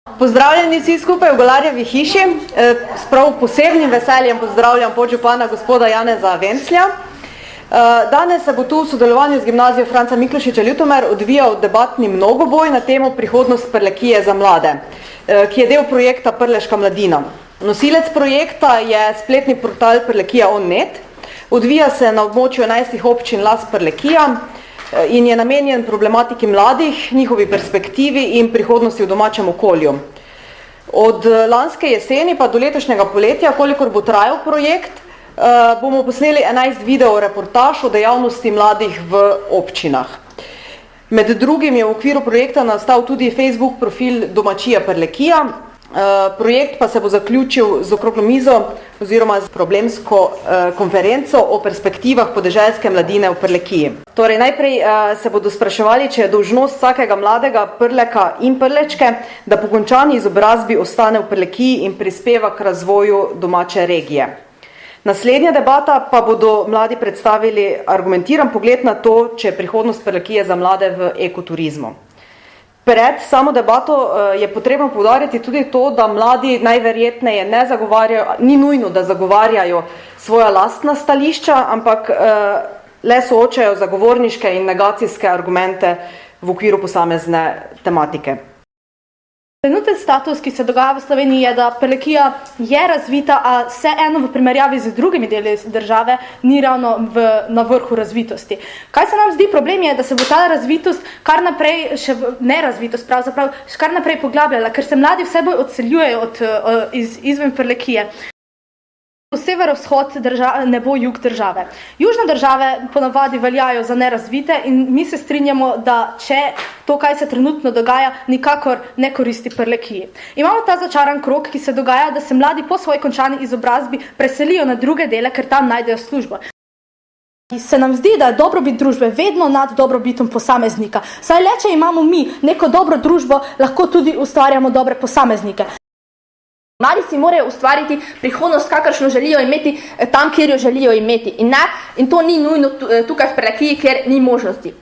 Pozdravljeni vsi skupaj v Golarjevi hiši. S prav posebnim veseljem pozdravljam podžupana gospoda Janeza Venclja. Danes se bo tu v sodelovanju z gimnazijo Franca Miklošiča Ljutomer odvijal debatni mnogoboj na temo Prihodnost Prlekije za mlade, ki je del projekta Prleška mladina. Nosilec projekta je spletni portal Prlekija.net. Odvija se na območju 11 občin Las Prlekija in je namenjen problematiki mladih, njihovi perspektivi in prihodnosti v domačem okolju. Od lanske jeseni pa do letošnjega poletja, kolikor bo trajal projekt, bomo posneli 11 video reportaž o dejavnosti mladih v občinah. Med drugim je v okviru projekta nastal tudi Facebook profil Domačija Prlekija. Projekt pa se bo zaključil z okroglo mizo oziroma z problemsko konferenco o perspektivah podeželske mladine v Prlekiji. Torej, najprej se bodo spraševali, če je dolžnost vsakega mladega Prleka in Prlečke, da po končani izobrazbi ostane v Prlekiji in prispeva k razvoju domače regije. Naslednja debata pa bodo mladi predstavili argumentiran pogled na to, če je prihodnost Prlekije za mlade v ekoturizmu. Pred samo debato je potrebno poudariti tudi to, da mladi najverjetneje ne zagovarjajo, ni nujno, da zagovarjajo svoja lastna stališča, ampak le soočajo zagovorniške in negacijske argumente v okviru posamezne tematike. Trenuten status, ki se dogaja v Sloveniji, je, da Prlekija je razvita, a vseeno v primerjavi z drugimi deli države ni ravno na vrhu razvitosti. Kaj se nam zdi problem je, da se bo ta razvitost kar naprej, kar naprej poglabljala, ker se mladi vse bolj odseljujejo izven Prlekije. Severovzhod ne bo jug države. Južne države ponavadi veljajo za nerazvite in mi se strinjamo, da če to, kaj se trenutno dogaja, nikakor ne koristi Prlekiji. Imamo ta začaran krog, ki se dogaja, da se mladi po svoji končani izobrazbi preselijo na druge dele, ker tam najdejo službo. Se nam zdi, da je dobrobit družbe vedno nad dobrobitom posameznika. Saj le, če imamo mi neko dobro družbo, lahko tudi ustvarjamo dobre posameznike. Mladi si morajo ustvariti prihodnost, kakršno želijo imeti tam, kjer jo želijo imeti. In to ni nujno tukaj v Prlekiji, ker ni možnosti.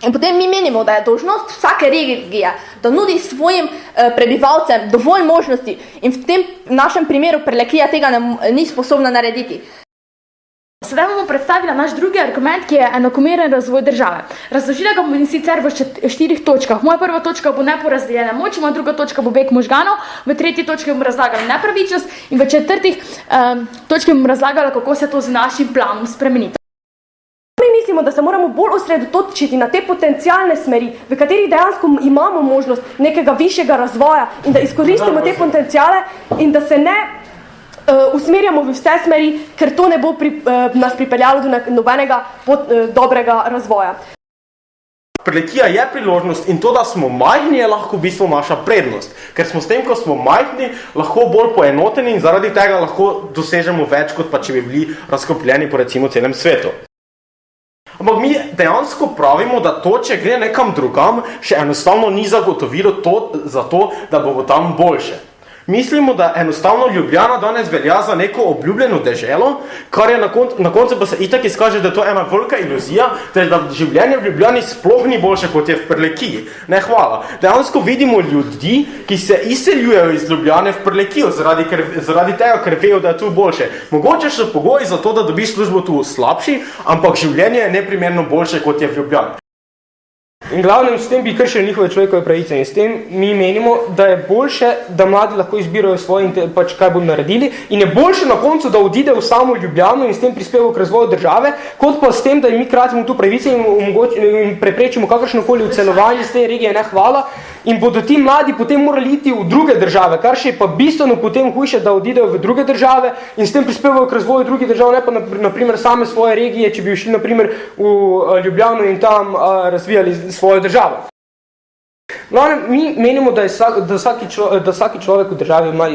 In potem mi menimo, da je dolžnost vsake regije, da nudi svojim prebivalcem dovolj možnosti in v tem našem primeru Prlekija tega ni sposobna narediti. Sedaj bomo predstavila naš drugi argument, ki je enakomeren razvoj države. Razložila ga bom in sicer v 4 točkah. Moja prva točka bo neporazdeljena moč, moja druga točka bo beg možganov, v 3. točki bom razlagala nepravičnost in v 4. točki bom razlagala, kako se to z našim planom spremeniti. Mi mislimo, da se moramo bolj osredotočiti na te potencialne smeri, v katerih dejansko imamo možnost nekega višjega razvoja in da izkoristimo te potenciale in da se ne usmerjamo v vse smeri, ker to ne bo nas pripeljalo do nobenega dobrega razvoja. Prlekija je priložnost in to, da smo majhni, je lahko v bistvu naša prednost. Ker smo s tem, ko smo majhni, lahko bolj poenoteni in zaradi tega lahko dosežemo več, kot pa če bi bili razkopljeni po recimo celem svetu. Ampak mi dejansko pravimo, da to, če gre nekam drugam, še enostavno ni zagotovilo za to, da bo tam boljše. Mislimo, da enostavno Ljubljana danes velja za neko obljubljeno deželo, kar je na koncu pa se itak izkaže, da je to ena velika iluzija, da življenje v Ljubljani sploh ni boljše, kot je v Prlekiji. Ne, hvala. Dejansko vidimo ljudi, ki se izseljujejo iz Ljubljane v Prlekijo, zaradi tega, ker vejo, da je tu boljše. Mogoče so pogoji za to, da dobiš službo tu slabši, ampak življenje je neprimerno boljše, kot je v Ljubljani. In glavnem s tem bi kršili njihove človekove pravice in s tem mi menimo, da je boljše, da mladi lahko izbirajo svoje kaj bodo naredili in je boljše na koncu, da odide v samo Ljubljano in s tem prispevajo k razvoju države, kot pa s tem, da mi kratimo tu pravice in preprečimo kakršnokoli ocenovanje z te regije, ne hvala, in bodo ti mladi potem morali iti v druge države, kar še je pa bistveno potem hujše, da odidejo v druge države in s tem prispevajo k razvoju drugih držav, ne pa naprimer same svoje regije, če bi šli naprimer v Ljubljano in tam razvijali svojo državo. Mi menimo, da vsaki človek v državi ima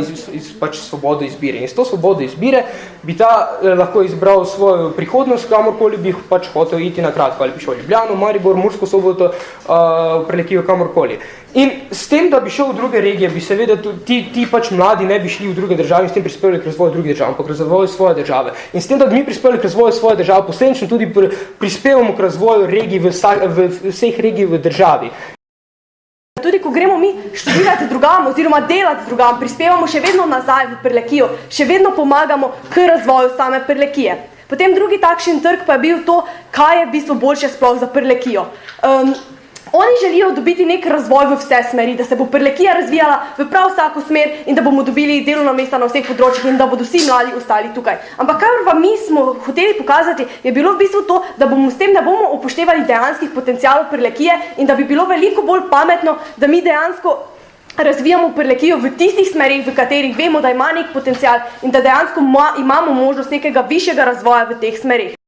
svobodo izbire in s to svobodo izbire bi ta lahko izbral svojo prihodnost, kamorkoli bi hotel iti na kratko, ali bi šel v Ljubljano, Maribor, Mursko Soboto, Prlekijo, kamorkoli. In s tem, da bi šel v druge regije, bi seveda ti mladi ne bi šli v druge države in s tem prispevali k razvoju drugih držav, ampak k razvoju svoje države. In s tem, da bi mi prispevali k razvoju svoje države, posledično tudi prispevamo k razvoju regij v vseh regij v državi. tudi ko gremo mi študirati drugam oziroma delati drugam, prispevamo še vedno nazaj v Prlekijo, še vedno pomagamo k razvoju same Prlekije. Potem drugi takšen trg pa je bil to, kaj je v bistvu boljše sploh za Prlekijo. Oni želijo dobiti nek razvoj v vse smeri, da se bo Prlekija razvijala v prav vsako smer in da bomo dobili delovna mesta na vseh področjih in da bodo vsi mladi ostali tukaj. Ampak kar vam mi smo hoteli pokazati, je bilo v bistvu to, da bomo s tem ne bomo upoštevali dejanskih potencialov Prlekije in da bi bilo veliko bolj pametno, da mi dejansko razvijamo Prlekijo v tistih smerih, v katerih vemo, da ima nek potencial in da dejansko imamo možnost nekega višjega razvoja v teh smerih.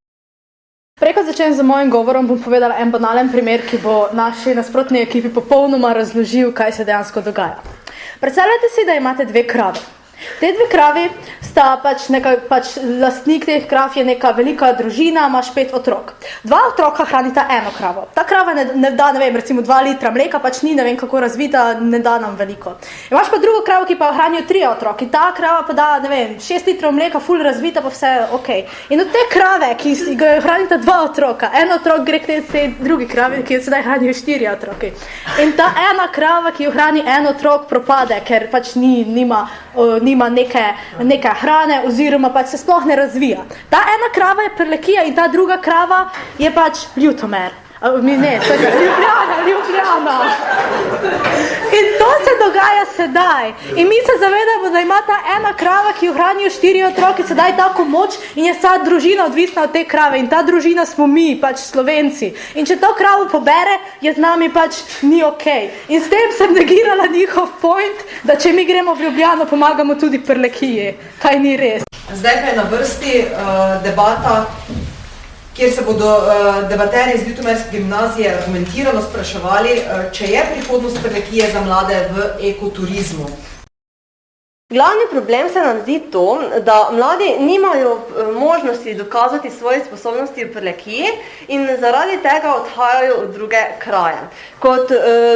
Preko začnem z mojim govorom, bom povedala en banalen primer, ki bo naši nasprotni ekipi popolnoma razložil, kaj se dejansko dogaja. Predstavljajte si, da imate dve krave. Te dve kravi sta lastnik teh krav je neka velika družina, imaš 5 otrok. 2 otroka hranita eno kravo. Ta krava ne da, ne vem, recimo 2 litra mleka, ni, ne vem kako razvita, ne da nam veliko. Imaš pa drugo kravo, ki pa hranijo 3 otroki. Ta krava pa da, ne vem, 6 litrov mleka, ful razvita, pa vse ok. In od te krave, ki ga hranita 2 otroka, en otrok gre k tej drugi kravi, ki jo sedaj hranijo 4 otroki. In ta ena krava, ki jo hrani en otrok, propade, ker nima neke hrane oziroma se sploh ne razvija. Ta ena krava je Prlekija in ta druga krava je Ljutomer. Ljubljana. In to se dogaja sedaj. In mi se zavedamo, da ima ta ena krava, ki jo hranijo 4 otroke, sedaj tako moč in je vsa družina odvisna od te krave. In ta družina smo mi, Slovenci. In če to kravo pobere, je z nami ni okej. In s tem sem negirala njihov point, da če mi gremo v Ljubljano, pomagamo tudi Prlekiji. Kaj ni res. Zdaj pa je na vrsti debata, kjer se bodo debaterji iz Ljutomerske gimnazije argumentirano spraševali, če je prihodnost Prlekije za mlade v ekoturizmu. Glavni problem se nam zdi to, da mladi nimajo možnosti dokazati svoje sposobnosti v Prlekiji in zaradi tega odhajajo v druge kraje. Kot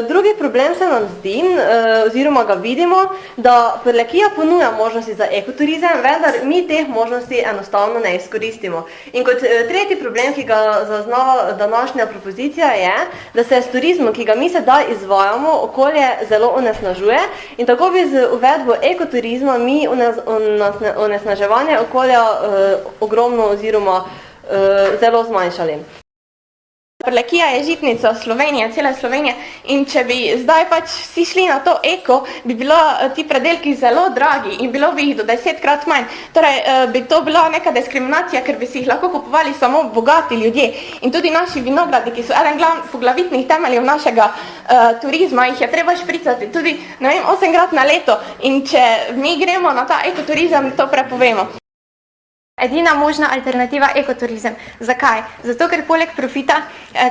drugi problem se nam zdi, oziroma ga vidimo, da Prlekija ponuja možnosti za ekoturizem, vendar mi teh možnosti enostavno ne izkoristimo. In kot tretji problem, ki ga zaznava današnja propozicija, je, da se s turizmom, ki ga mi sedaj izvajamo, okolje zelo onesnažuje in tako bi z uvedbo ekoturizma mi onesnaževanje okolja ogromno oziroma zelo zmanjšali. Prlekija je žitnica Slovenije, cele Slovenije in če bi zdaj vsi šli na to eko, bi bilo ti predelki zelo dragi in bilo bi jih do 10-krat manj. Torej bi to bila neka diskriminacija, ker bi si jih lahko kupovali samo bogati ljudje. In tudi naši vinogradi, ki so eden poglavitnih temeljev našega turizma, jih je treba špricati tudi, 8krat na leto. In če mi gremo na ta ekoturizem, to prepovemo. Edina možna alternativa ekoturizem. Zakaj? Zato, ker poleg profita,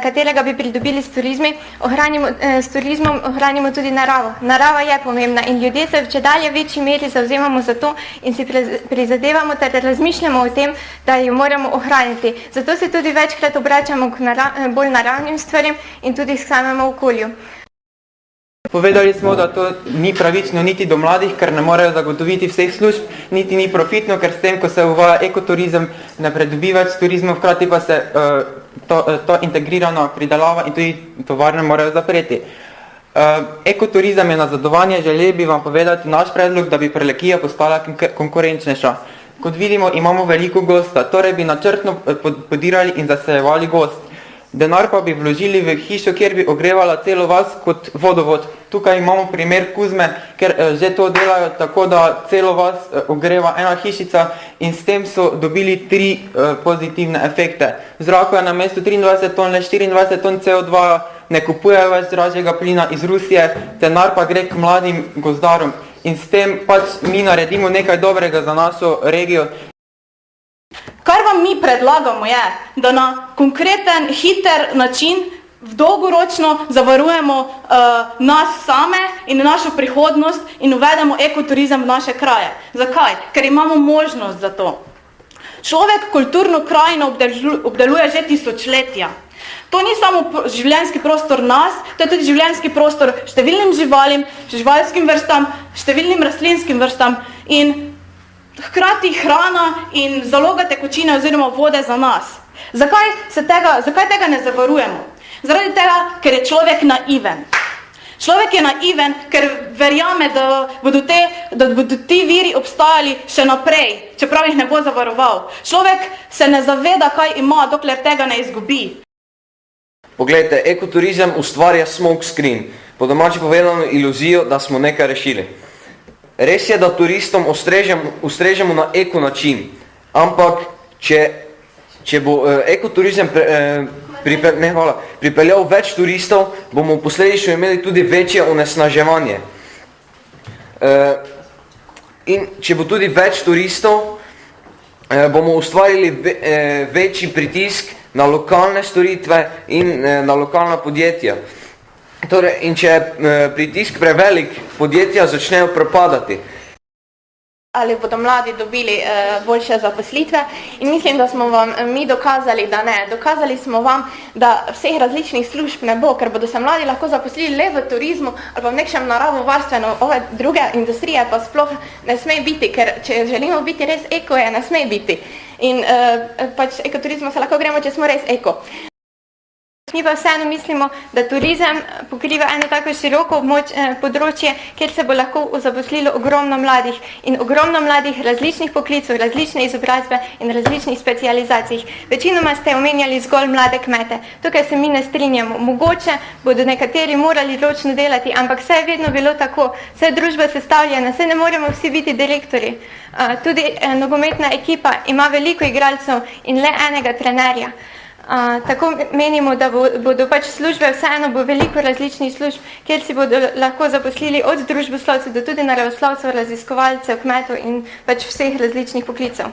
katerega bi pridobili s turizmom, ohranimo tudi naravo. Narava je pomembna in ljudje se v čedalje večji meri zavzemamo za to in si prizadevamo ter razmišljamo o tem, da jo moramo ohraniti. Zato se tudi večkrat obračamo k bolj naravnim stvarem in tudi k samemu okolju. Povedali smo, da to ni pravično niti do mladih, ker ne morejo zagotoviti vseh služb, niti ni profitno, ker s tem, ko se uvaja ekoturizem, ne pridobi več turizmov, hkrati pa se to integrirano pridelava in tudi tovarne morajo zapreti. Ekoturizem je nazadovanje, želeli bi vam povedati naš predlog, da bi Prlekija postala konkurenčnejša. Kot vidimo, imamo veliko gosta, torej bi načrtno podirali in zasejevali gost. Denar pa bi vložili v hišo, kjer bi ogrevala celo vas kot vodovod. Tukaj imamo primer Kuzme, ker že to delajo tako, da celo vas ogreva ena hišica in s tem so dobili 3 pozitivne efekte. V zraku je na mesto 23 ton, le 24 ton CO2, ne kupujejo več dražjega plina iz Rusije, denar pa gre k mladim gozdarom. In s tem mi naredimo nekaj dobrega za našo regijo. Kar vam mi predlagamo je, da na konkreten, hiter način dolgoročno zavarujemo nas same in našo prihodnost in uvedemo ekoturizem v naše kraje. Zakaj? Ker imamo možnost za to. Človek kulturno krajino obdeluje že tisočletja. To ni samo življenjski prostor nas, to je tudi življenjski prostor številnim živalim, živalskim vrstam, številnim rastlinskim vrstam in hkrati hrana in zaloga tekočine oziroma vode za nas. Zakaj tega ne zavarujemo? Zaradi tega, ker je človek naiven. Človek je naiven, ker verjame, da bodo ti viri obstajali še naprej, čeprav jih ne bo zavaroval. Človek se ne zaveda, kaj ima, dokler tega ne izgubi. Poglejte, ekoturizem ustvarja smoke screen, po domači povedano iluzijo, da smo nekaj rešili. Res je, da turistom ustrežemo na eko način, ampak če bo ekoturizem pripeljal več turistov, bomo posledično imeli tudi večje onesnaževanje. In če bo tudi več turistov, bomo ustvarili večji pritisk na lokalne storitve in na lokalna podjetja. Torej, in če je pritisk prevelik, podjetja začnejo propadati. Ali bodo mladi dobili boljše zaposlitve in mislim, da smo vam mi dokazali, da ne. Dokazali smo vam, da vseh različnih služb ne bo, ker bodo se mladi lahko zaposlili le v turizmu ali pa v nekšem naravovarstveno, ove druge industrije pa sploh ne sme biti, ker če želimo biti res eko, je ne sme biti. In pač ekoturizmu se lahko gremo, če smo res eko. Mi pa vseeno mislimo, da turizem pokriva eno tako široko področje, kjer se bo lahko zaposlilo ogromno mladih in ogromno mladih različnih poklicov, različne izobrazbe in različnih specializacij. Večinoma ste omenjali zgolj mlade kmete. Tukaj se mi ne strinjamo. Mogoče bodo nekateri morali ročno delati, ampak vse je vedno bilo tako. Vse je družba sestavljena, vse ne moremo vsi biti direktori. Tudi nogometna ekipa ima veliko igralcev in le enega trenerja. Tako menimo, da bodo pač službe, vseeno bo veliko različnih služb, kjer si bodo lahko zaposlili od družboslovcev do tudi naravoslovcev, raziskovalcev, kmetov in pač vseh različnih poklicev.